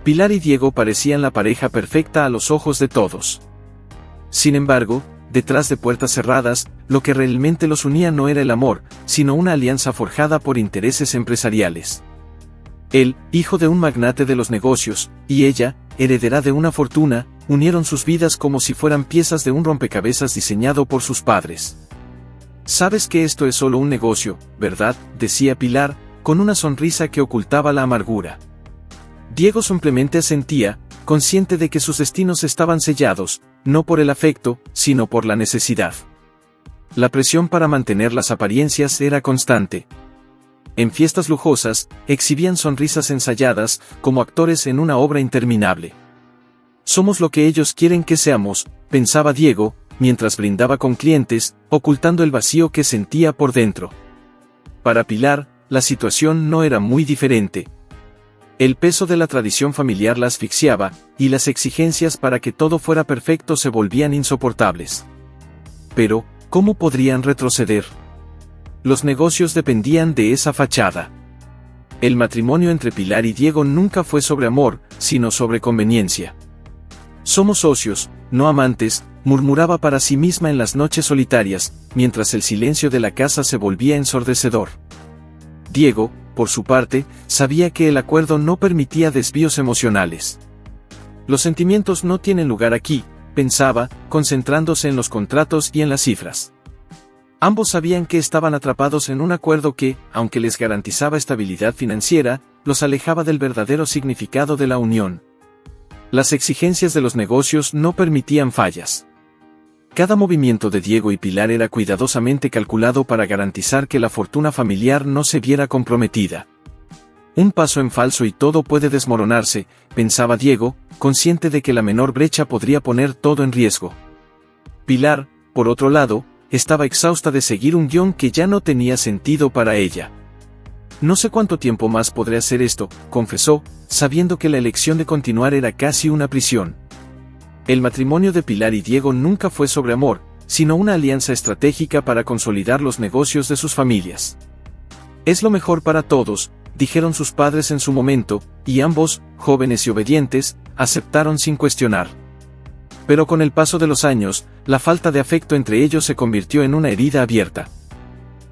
Pilar y Diego parecían la pareja perfecta a los ojos de todos. Sin embargo, detrás de puertas cerradas, lo que realmente los unía no era el amor, sino una alianza forjada por intereses empresariales. Él, hijo de un magnate de los negocios, y ella, heredera de una fortuna, unieron sus vidas como si fueran piezas de un rompecabezas diseñado por sus padres. «Sabes que esto es solo un negocio, ¿verdad?», decía Pilar, con una sonrisa que ocultaba la amargura. Diego simplemente asentía, consciente de que sus destinos estaban sellados, no por el afecto, sino por la necesidad. La presión para mantener las apariencias era constante. En fiestas lujosas, exhibían sonrisas ensayadas, como actores en una obra interminable. «Somos lo que ellos quieren que seamos», pensaba Diego, mientras brindaba con clientes, ocultando el vacío que sentía por dentro. Para Pilar, la situación no era muy diferente. El peso de la tradición familiar la asfixiaba, y las exigencias para que todo fuera perfecto se volvían insoportables. Pero, ¿cómo podrían retroceder? Los negocios dependían de esa fachada. El matrimonio entre Pilar y Diego nunca fue sobre amor, sino sobre conveniencia. «Somos socios, no amantes», murmuraba para sí misma en las noches solitarias, mientras el silencio de la casa se volvía ensordecedor. Diego, por su parte, sabía que el acuerdo no permitía desvíos emocionales. «Los sentimientos no tienen lugar aquí», pensaba, concentrándose en los contratos y en las cifras. Ambos sabían que estaban atrapados en un acuerdo que, aunque les garantizaba estabilidad financiera, los alejaba del verdadero significado de la unión. Las exigencias de los negocios no permitían fallas. Cada movimiento de Diego y Pilar era cuidadosamente calculado para garantizar que la fortuna familiar no se viera comprometida. «Un paso en falso y todo puede desmoronarse», pensaba Diego, consciente de que la menor brecha podría poner todo en riesgo. Pilar, por otro lado, estaba exhausta de seguir un guión que ya no tenía sentido para ella. «No sé cuánto tiempo más podré hacer esto», confesó, sabiendo que la elección de continuar era casi una prisión. El matrimonio de Pilar y Diego nunca fue sobre amor, sino una alianza estratégica para consolidar los negocios de sus familias. «Es lo mejor para todos», dijeron sus padres en su momento, y ambos, jóvenes y obedientes, aceptaron sin cuestionar. Pero con el paso de los años, la falta de afecto entre ellos se convirtió en una herida abierta.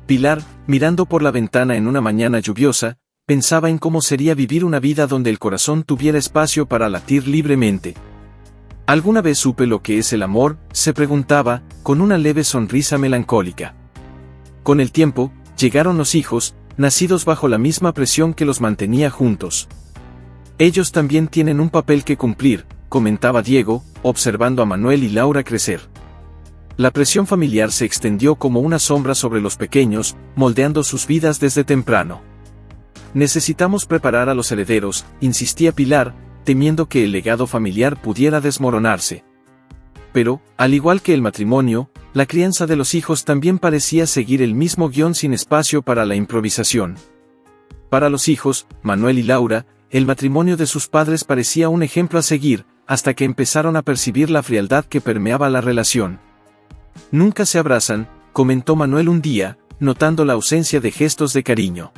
Pilar, mirando por la ventana en una mañana lluviosa, pensaba en cómo sería vivir una vida donde el corazón tuviera espacio para latir libremente. «¿Alguna vez supe lo que es el amor?», se preguntaba, con una leve sonrisa melancólica. Con el tiempo, llegaron los hijos, nacidos bajo la misma presión que los mantenía juntos. «Ellos también tienen un papel que cumplir», comentaba Diego, observando a Manuel y Laura crecer. La presión familiar se extendió como una sombra sobre los pequeños, moldeando sus vidas desde temprano. «Necesitamos preparar a los herederos», insistía Pilar, temiendo que el legado familiar pudiera desmoronarse. Pero, al igual que el matrimonio, la crianza de los hijos también parecía seguir el mismo guión sin espacio para la improvisación. Para los hijos, Manuel y Laura, el matrimonio de sus padres parecía un ejemplo a seguir, hasta que empezaron a percibir la frialdad que permeaba la relación. «Nunca se abrazan», comentó Manuel un día, notando la ausencia de gestos de cariño.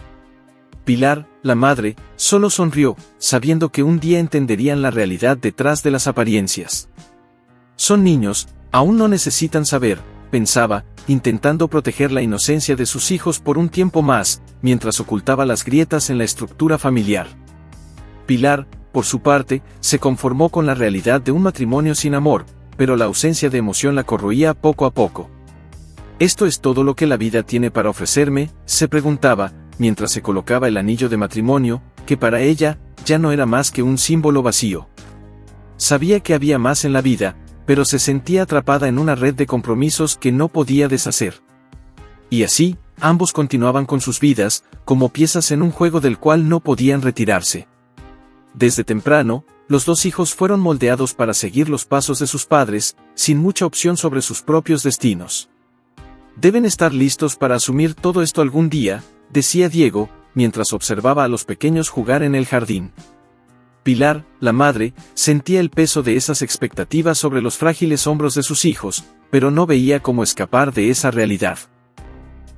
Pilar, la madre, solo sonrió, sabiendo que un día entenderían la realidad detrás de las apariencias. «Son niños, aún no necesitan saber», pensaba, intentando proteger la inocencia de sus hijos por un tiempo más, mientras ocultaba las grietas en la estructura familiar. Pilar, por su parte, se conformó con la realidad de un matrimonio sin amor, pero la ausencia de emoción la corroía poco a poco. «¿Esto es todo lo que la vida tiene para ofrecerme?», se preguntaba, mientras se colocaba el anillo de matrimonio, que para ella, ya no era más que un símbolo vacío. Sabía que había más en la vida, pero se sentía atrapada en una red de compromisos que no podía deshacer. Y así, ambos continuaban con sus vidas, como piezas en un juego del cual no podían retirarse. Desde temprano, los dos hijos fueron moldeados para seguir los pasos de sus padres, sin mucha opción sobre sus propios destinos. «Deben estar listos para asumir todo esto algún día», decía Diego, mientras observaba a los pequeños jugar en el jardín. Pilar, la madre, sentía el peso de esas expectativas sobre los frágiles hombros de sus hijos, pero no veía cómo escapar de esa realidad.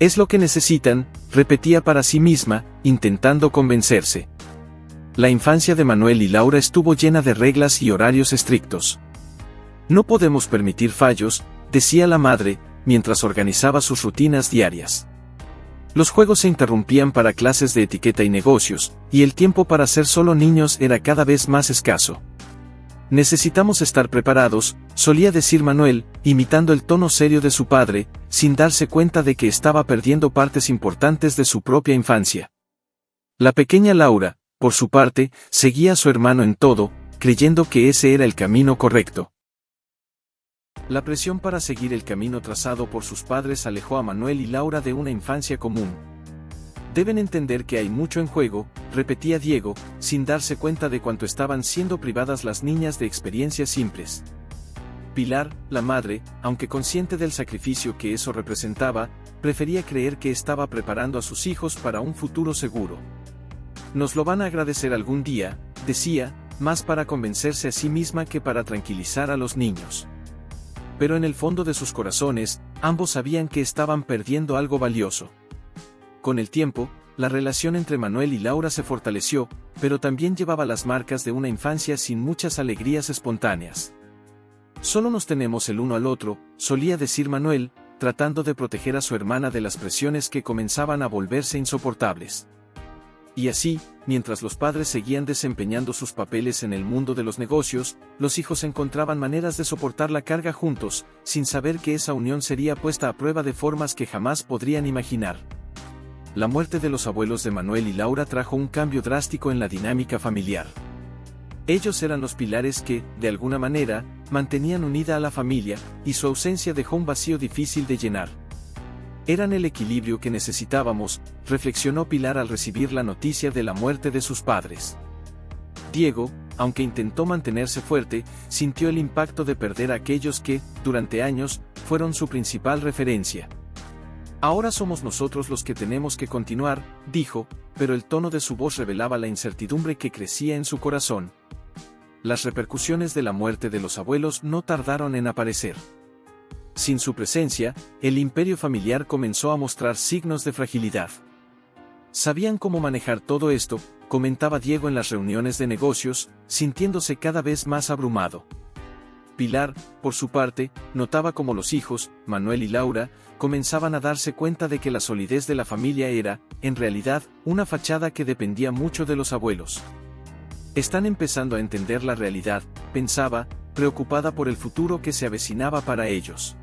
«Es lo que necesitan», repetía para sí misma, intentando convencerse. La infancia de Manuel y Laura estuvo llena de reglas y horarios estrictos. No podemos permitir fallos, decía la madre, mientras organizaba sus rutinas diarias. Los juegos se interrumpían para clases de etiqueta y negocios, y el tiempo para ser solo niños era cada vez más escaso. Necesitamos estar preparados, solía decir Manuel, imitando el tono serio de su padre, sin darse cuenta de que estaba perdiendo partes importantes de su propia infancia. La pequeña Laura, por su parte, seguía a su hermano en todo, creyendo que ese era el camino correcto. La presión para seguir el camino trazado por sus padres alejó a Manuel y Laura de una infancia común. Deben entender que hay mucho en juego, repetía Diego, sin darse cuenta de cuánto estaban siendo privadas las niñas de experiencias simples. Pilar, la madre, aunque consciente del sacrificio que eso representaba, prefería creer que estaba preparando a sus hijos para un futuro seguro. Nos lo van a agradecer algún día, decía, más para convencerse a sí misma que para tranquilizar a los niños. Pero en el fondo de sus corazones, ambos sabían que estaban perdiendo algo valioso. Con el tiempo, la relación entre Manuel y Laura se fortaleció, pero también llevaba las marcas de una infancia sin muchas alegrías espontáneas. Solo nos tenemos el uno al otro, solía decir Manuel, tratando de proteger a su hermana de las presiones que comenzaban a volverse insoportables. Y así, mientras los padres seguían desempeñando sus papeles en el mundo de los negocios, los hijos encontraban maneras de soportar la carga juntos, sin saber que esa unión sería puesta a prueba de formas que jamás podrían imaginar. La muerte de los abuelos de Manuel y Laura trajo un cambio drástico en la dinámica familiar. Ellos eran los pilares que, de alguna manera, mantenían unida a la familia, y su ausencia dejó un vacío difícil de llenar. Eran el equilibrio que necesitábamos, reflexionó Pilar al recibir la noticia de la muerte de sus padres. Diego, aunque intentó mantenerse fuerte, sintió el impacto de perder a aquellos que, durante años, fueron su principal referencia. Ahora somos nosotros los que tenemos que continuar, dijo, pero el tono de su voz revelaba la incertidumbre que crecía en su corazón. Las repercusiones de la muerte de los abuelos no tardaron en aparecer. Sin su presencia, el imperio familiar comenzó a mostrar signos de fragilidad. Sabían cómo manejar todo esto, comentaba Diego en las reuniones de negocios, sintiéndose cada vez más abrumado. Pilar, por su parte, notaba cómo los hijos, Manuel y Laura, comenzaban a darse cuenta de que la solidez de la familia era, en realidad, una fachada que dependía mucho de los abuelos. Están empezando a entender la realidad, pensaba, preocupada por el futuro que se avecinaba para ellos.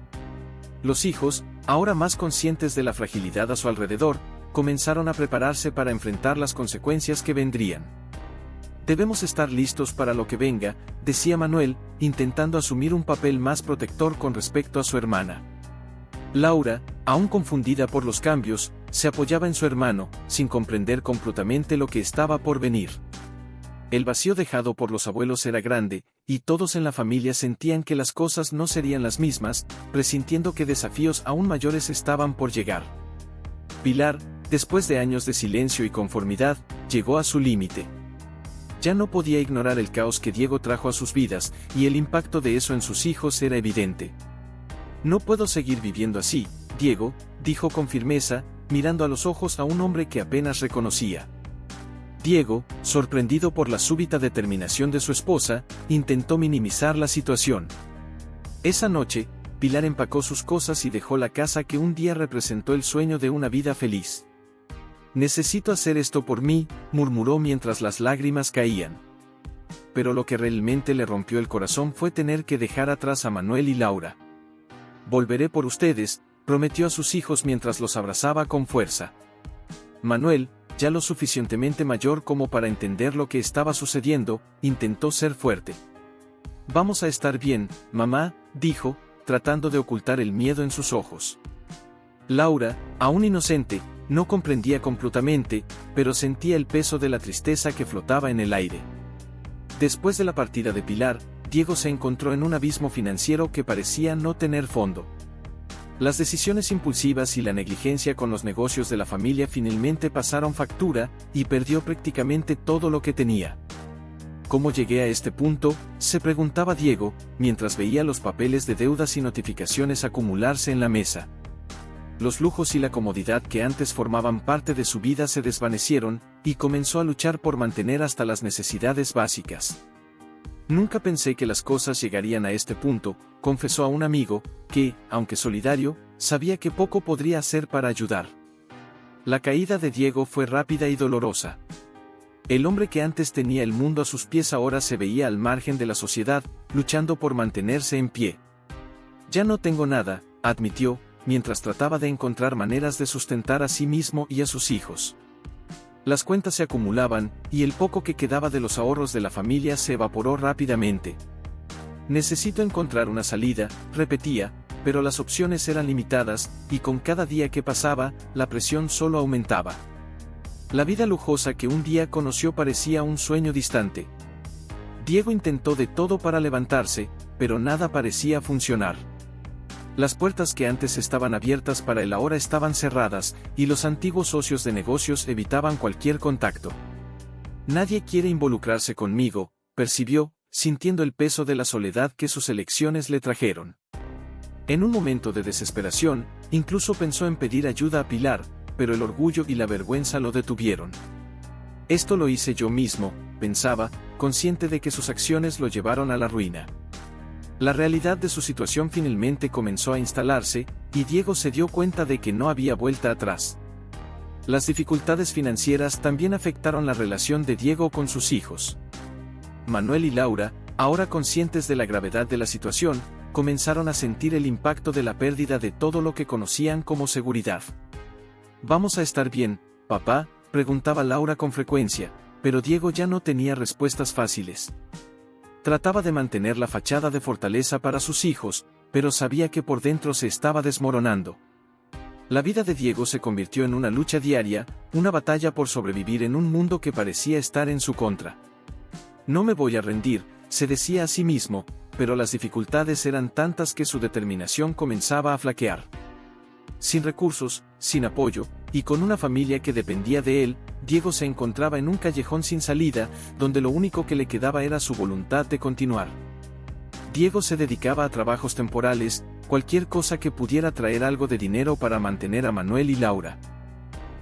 Los hijos, ahora más conscientes de la fragilidad a su alrededor, comenzaron a prepararse para enfrentar las consecuencias que vendrían. Debemos estar listos para lo que venga, decía Manuel, intentando asumir un papel más protector con respecto a su hermana. Laura, aún confundida por los cambios, se apoyaba en su hermano, sin comprender completamente lo que estaba por venir. El vacío dejado por los abuelos era grande, y todos en la familia sentían que las cosas no serían las mismas, presintiendo que desafíos aún mayores estaban por llegar. Pilar, después de años de silencio y conformidad, llegó a su límite. Ya no podía ignorar el caos que Diego trajo a sus vidas, y el impacto de eso en sus hijos era evidente. No puedo seguir viviendo así, Diego, dijo con firmeza, mirando a los ojos a un hombre que apenas reconocía. Diego, sorprendido por la súbita determinación de su esposa, intentó minimizar la situación. Esa noche, Pilar empacó sus cosas y dejó la casa que un día representó el sueño de una vida feliz. «Necesito hacer esto por mí», murmuró mientras las lágrimas caían. Pero lo que realmente le rompió el corazón fue tener que dejar atrás a Manuel y Laura. «Volveré por ustedes», prometió a sus hijos mientras los abrazaba con fuerza. Manuel, ya lo suficientemente mayor como para entender lo que estaba sucediendo, intentó ser fuerte. «Vamos a estar bien, mamá», dijo, tratando de ocultar el miedo en sus ojos. Laura, aún inocente, no comprendía completamente, pero sentía el peso de la tristeza que flotaba en el aire. Después de la partida de Pilar, Diego se encontró en un abismo financiero que parecía no tener fondo. Las decisiones impulsivas y la negligencia con los negocios de la familia finalmente pasaron factura, y perdió prácticamente todo lo que tenía. ¿Cómo llegué a este punto?, se preguntaba Diego, mientras veía los papeles de deudas y notificaciones acumularse en la mesa. Los lujos y la comodidad que antes formaban parte de su vida se desvanecieron, y comenzó a luchar por mantener hasta las necesidades básicas. Nunca pensé que las cosas llegarían a este punto, confesó a un amigo, que, aunque solidario, sabía que poco podría hacer para ayudar. La caída de Diego fue rápida y dolorosa. El hombre que antes tenía el mundo a sus pies ahora se veía al margen de la sociedad, luchando por mantenerse en pie. Ya no tengo nada, admitió, mientras trataba de encontrar maneras de sustentar a sí mismo y a sus hijos. Las cuentas se acumulaban, y el poco que quedaba de los ahorros de la familia se evaporó rápidamente. Necesito encontrar una salida, repetía, pero las opciones eran limitadas, y con cada día que pasaba, la presión solo aumentaba. La vida lujosa que un día conoció parecía un sueño distante. Diego intentó de todo para levantarse, pero nada parecía funcionar. Las puertas que antes estaban abiertas para él ahora estaban cerradas, y los antiguos socios de negocios evitaban cualquier contacto. Nadie quiere involucrarse conmigo, percibió, sintiendo el peso de la soledad que sus elecciones le trajeron. En un momento de desesperación, incluso pensó en pedir ayuda a Pilar, pero el orgullo y la vergüenza lo detuvieron. Esto lo hice yo mismo, pensaba, consciente de que sus acciones lo llevaron a la ruina. La realidad de su situación finalmente comenzó a instalarse, y Diego se dio cuenta de que no había vuelta atrás. Las dificultades financieras también afectaron la relación de Diego con sus hijos. Manuel y Laura, ahora conscientes de la gravedad de la situación, comenzaron a sentir el impacto de la pérdida de todo lo que conocían como seguridad. «¿Vamos a estar bien, papá?», preguntaba Laura con frecuencia, pero Diego ya no tenía respuestas fáciles. Trataba de mantener la fachada de fortaleza para sus hijos, pero sabía que por dentro se estaba desmoronando. La vida de Diego se convirtió en una lucha diaria, una batalla por sobrevivir en un mundo que parecía estar en su contra. «No me voy a rendir», se decía a sí mismo, pero las dificultades eran tantas que su determinación comenzaba a flaquear. Sin recursos, sin apoyo, y con una familia que dependía de él, Diego se encontraba en un callejón sin salida, donde lo único que le quedaba era su voluntad de continuar. Diego se dedicaba a trabajos temporales, cualquier cosa que pudiera traer algo de dinero para mantener a Manuel y Laura.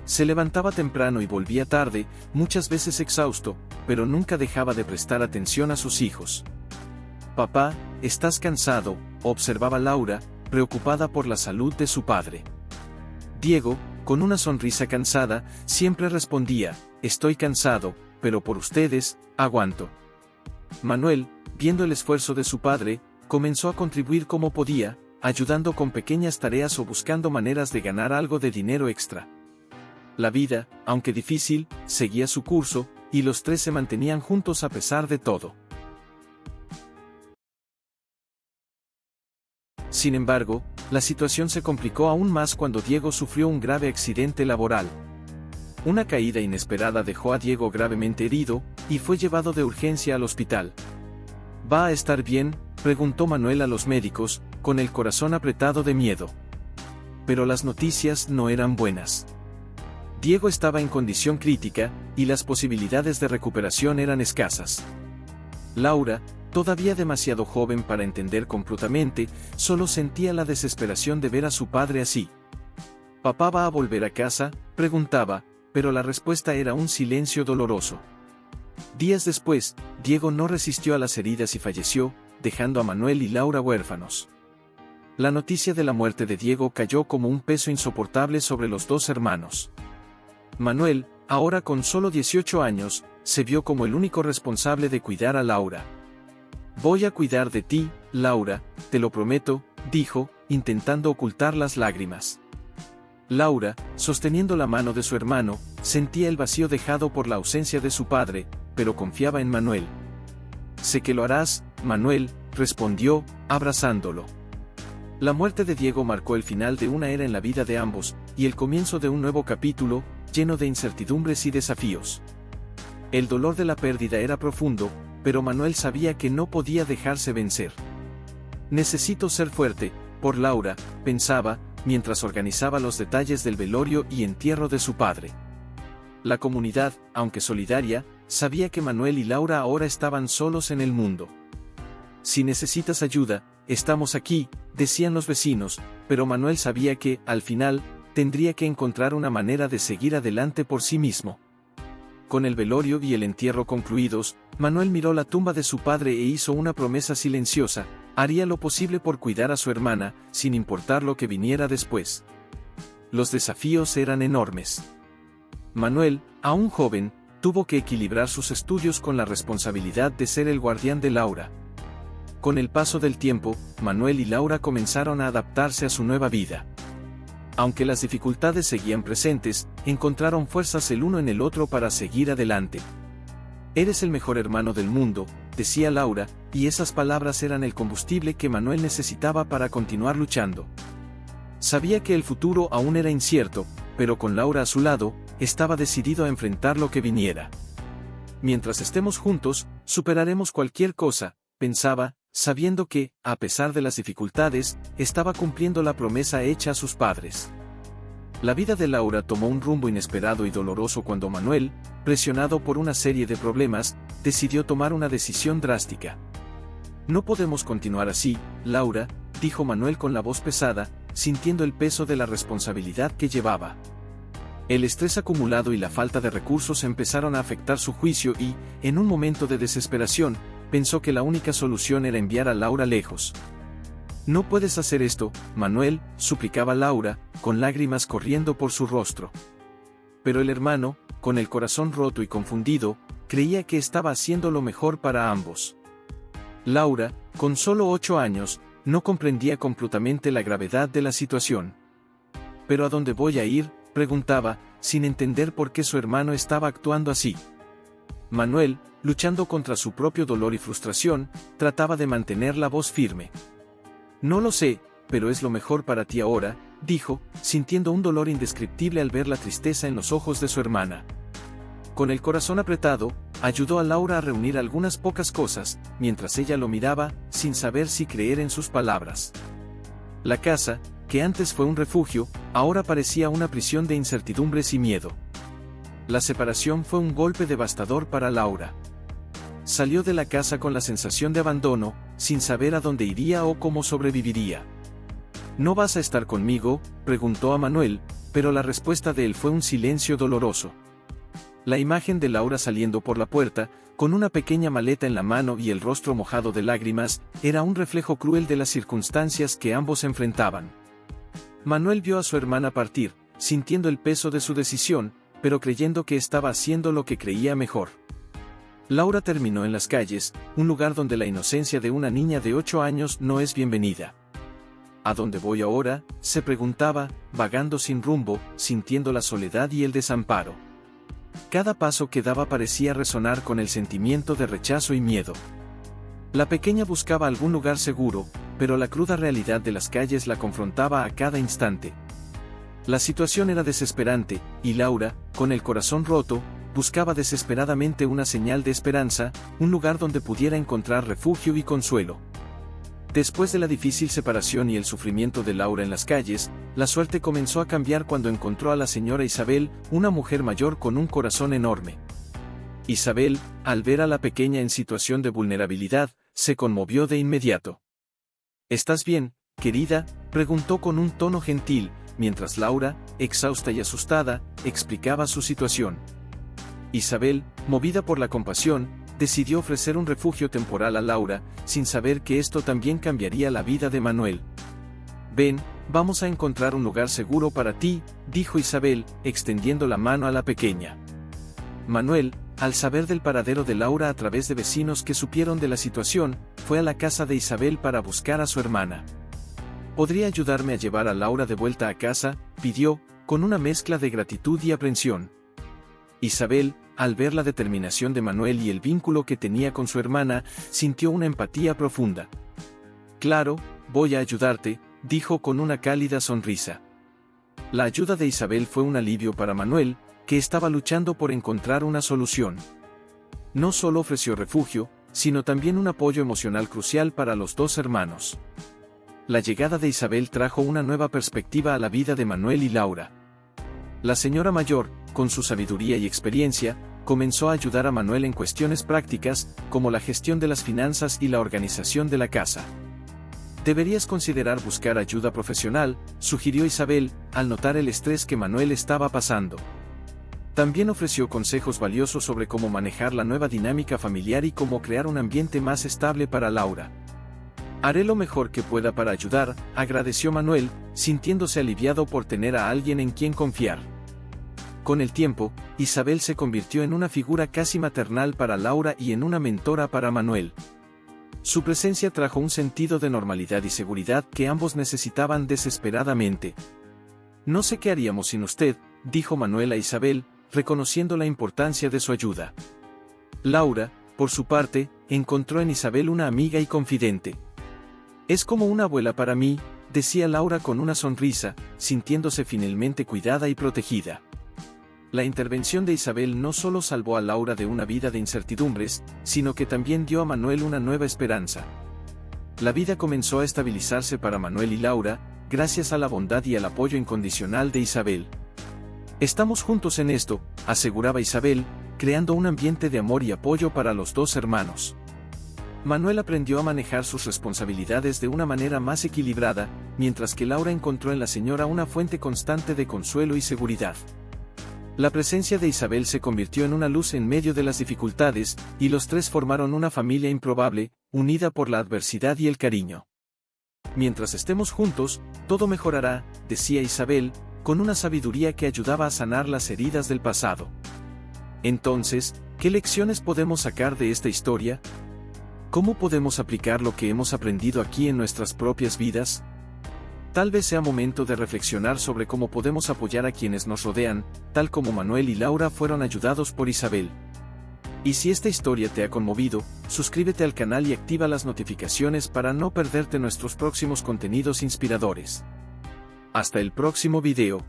Se levantaba temprano y volvía tarde, muchas veces exhausto, pero nunca dejaba de prestar atención a sus hijos. «Papá, ¿estás cansado?», observaba Laura, preocupada por la salud de su padre. Diego, con una sonrisa cansada, siempre respondía: «Estoy cansado, pero por ustedes, aguanto». Manuel, viendo el esfuerzo de su padre, comenzó a contribuir como podía, ayudando con pequeñas tareas o buscando maneras de ganar algo de dinero extra. La vida, aunque difícil, seguía su curso, y los tres se mantenían juntos a pesar de todo. Sin embargo, la situación se complicó aún más cuando Diego sufrió un grave accidente laboral. Una caída inesperada dejó a Diego gravemente herido, y fue llevado de urgencia al hospital. «¿Va a estar bien?», preguntó Manuel a los médicos, con el corazón apretado de miedo. Pero las noticias no eran buenas. Diego estaba en condición crítica, y las posibilidades de recuperación eran escasas. Laura, todavía demasiado joven para entender completamente, solo sentía la desesperación de ver a su padre así. «¿Papá va a volver a casa?», preguntaba, pero la respuesta era un silencio doloroso. Días después, Diego no resistió a las heridas y falleció, dejando a Manuel y Laura huérfanos. La noticia de la muerte de Diego cayó como un peso insoportable sobre los dos hermanos. Manuel, ahora con solo 18 años, se vio como el único responsable de cuidar a Laura. «Voy a cuidar de ti, Laura, te lo prometo», dijo, intentando ocultar las lágrimas. Laura, sosteniendo la mano de su hermano, sentía el vacío dejado por la ausencia de su padre, pero confiaba en Manuel. «Sé que lo harás, Manuel», respondió, abrazándolo. La muerte de Diego marcó el final de una era en la vida de ambos, y el comienzo de un nuevo capítulo, lleno de incertidumbres y desafíos. El dolor de la pérdida era profundo, pero Manuel sabía que no podía dejarse vencer. «Necesito ser fuerte, por Laura», pensaba, mientras organizaba los detalles del velorio y entierro de su padre. La comunidad, aunque solidaria, sabía que Manuel y Laura ahora estaban solos en el mundo. «Si necesitas ayuda, estamos aquí», decían los vecinos, pero Manuel sabía que, al final, tendría que encontrar una manera de seguir adelante por sí mismo. Con el velorio y el entierro concluidos, Manuel miró la tumba de su padre e hizo una promesa silenciosa: haría lo posible por cuidar a su hermana, sin importar lo que viniera después. Los desafíos eran enormes. Manuel, aún joven, tuvo que equilibrar sus estudios con la responsabilidad de ser el guardián de Laura. Con el paso del tiempo, Manuel y Laura comenzaron a adaptarse a su nueva vida. Aunque las dificultades seguían presentes, encontraron fuerzas el uno en el otro para seguir adelante. «Eres el mejor hermano del mundo», decía Laura, y esas palabras eran el combustible que Manuel necesitaba para continuar luchando. Sabía que el futuro aún era incierto, pero con Laura a su lado, estaba decidido a enfrentar lo que viniera. «Mientras estemos juntos, superaremos cualquier cosa», pensaba, sabiendo que, a pesar de las dificultades, estaba cumpliendo la promesa hecha a sus padres. La vida de Laura tomó un rumbo inesperado y doloroso cuando Manuel, presionado por una serie de problemas, decidió tomar una decisión drástica. «No podemos continuar así, Laura», dijo Manuel con la voz pesada, sintiendo el peso de la responsabilidad que llevaba. El estrés acumulado y la falta de recursos empezaron a afectar su juicio y, en un momento de desesperación, pensó que la única solución era enviar a Laura lejos. «No puedes hacer esto, Manuel», suplicaba Laura, con lágrimas corriendo por su rostro. Pero el hermano, con el corazón roto y confundido, creía que estaba haciendo lo mejor para ambos. Laura, con solo 8 años, no comprendía completamente la gravedad de la situación. «¿Pero a dónde voy a ir?», preguntaba, sin entender por qué su hermano estaba actuando así. Manuel, luchando contra su propio dolor y frustración, trataba de mantener la voz firme. «No lo sé, pero es lo mejor para ti ahora», dijo, sintiendo un dolor indescriptible al ver la tristeza en los ojos de su hermana. Con el corazón apretado, ayudó a Laura a reunir algunas pocas cosas, mientras ella lo miraba, sin saber si creer en sus palabras. La casa, que antes fue un refugio, ahora parecía una prisión de incertidumbres y miedo. La separación fue un golpe devastador para Laura. Salió de la casa con la sensación de abandono, sin saber a dónde iría o cómo sobreviviría. «¿No vas a estar conmigo?», preguntó a Manuel, pero la respuesta de él fue un silencio doloroso. La imagen de Laura saliendo por la puerta, con una pequeña maleta en la mano y el rostro mojado de lágrimas, era un reflejo cruel de las circunstancias que ambos enfrentaban. Manuel vio a su hermana partir, sintiendo el peso de su decisión, pero creyendo que estaba haciendo lo que creía mejor. Laura terminó en las calles, un lugar donde la inocencia de una niña de 8 años no es bienvenida. «¿A dónde voy ahora?», se preguntaba, vagando sin rumbo, sintiendo la soledad y el desamparo. Cada paso que daba parecía resonar con el sentimiento de rechazo y miedo. La pequeña buscaba algún lugar seguro, pero la cruda realidad de las calles la confrontaba a cada instante. La situación era desesperante, y Laura, con el corazón roto, buscaba desesperadamente una señal de esperanza, un lugar donde pudiera encontrar refugio y consuelo. Después de la difícil separación y el sufrimiento de Laura en las calles, la suerte comenzó a cambiar cuando encontró a la señora Isabel, una mujer mayor con un corazón enorme. Isabel, al ver a la pequeña en situación de vulnerabilidad, se conmovió de inmediato. «¿Estás bien, querida?», preguntó con un tono gentil, mientras Laura, exhausta y asustada, explicaba su situación. Isabel, movida por la compasión, decidió ofrecer un refugio temporal a Laura, sin saber que esto también cambiaría la vida de Manuel. «Ven, vamos a encontrar un lugar seguro para ti», dijo Isabel, extendiendo la mano a la pequeña. Manuel, al saber del paradero de Laura a través de vecinos que supieron de la situación, fue a la casa de Isabel para buscar a su hermana. «¿Podría ayudarme a llevar a Laura de vuelta a casa?», pidió, con una mezcla de gratitud y aprensión. Isabel, al ver la determinación de Manuel y el vínculo que tenía con su hermana, sintió una empatía profunda. «Claro, voy a ayudarte», dijo con una cálida sonrisa. La ayuda de Isabel fue un alivio para Manuel, que estaba luchando por encontrar una solución. No solo ofreció refugio, sino también un apoyo emocional crucial para los dos hermanos. La llegada de Isabel trajo una nueva perspectiva a la vida de Manuel y Laura. La señora mayor, con su sabiduría y experiencia, comenzó a ayudar a Manuel en cuestiones prácticas, como la gestión de las finanzas y la organización de la casa. «Deberías considerar buscar ayuda profesional», sugirió Isabel, al notar el estrés que Manuel estaba pasando. También ofreció consejos valiosos sobre cómo manejar la nueva dinámica familiar y cómo crear un ambiente más estable para Laura. Haré lo mejor que pueda para ayudar, agradeció Manuel, sintiéndose aliviado por tener a alguien en quien confiar. Con el tiempo, Isabel se convirtió en una figura casi maternal para Laura y en una mentora para Manuel. Su presencia trajo un sentido de normalidad y seguridad que ambos necesitaban desesperadamente. No sé qué haríamos sin usted, dijo Manuel a Isabel, reconociendo la importancia de su ayuda. Laura, por su parte, encontró en Isabel una amiga y confidente. Es como una abuela para mí, decía Laura con una sonrisa, sintiéndose finalmente cuidada y protegida. La intervención de Isabel no solo salvó a Laura de una vida de incertidumbres, sino que también dio a Manuel una nueva esperanza. La vida comenzó a estabilizarse para Manuel y Laura, gracias a la bondad y al apoyo incondicional de Isabel. Estamos juntos en esto, aseguraba Isabel, creando un ambiente de amor y apoyo para los dos hermanos. Manuel aprendió a manejar sus responsabilidades de una manera más equilibrada, mientras que Laura encontró en la señora una fuente constante de consuelo y seguridad. La presencia de Isabel se convirtió en una luz en medio de las dificultades, y los tres formaron una familia improbable, unida por la adversidad y el cariño. Mientras estemos juntos, todo mejorará, decía Isabel, con una sabiduría que ayudaba a sanar las heridas del pasado. Entonces, ¿qué lecciones podemos sacar de esta historia? ¿Cómo podemos aplicar lo que hemos aprendido aquí en nuestras propias vidas? Tal vez sea momento de reflexionar sobre cómo podemos apoyar a quienes nos rodean, tal como Manuel y Laura fueron ayudados por Isabel. Y si esta historia te ha conmovido, suscríbete al canal y activa las notificaciones para no perderte nuestros próximos contenidos inspiradores. Hasta el próximo video.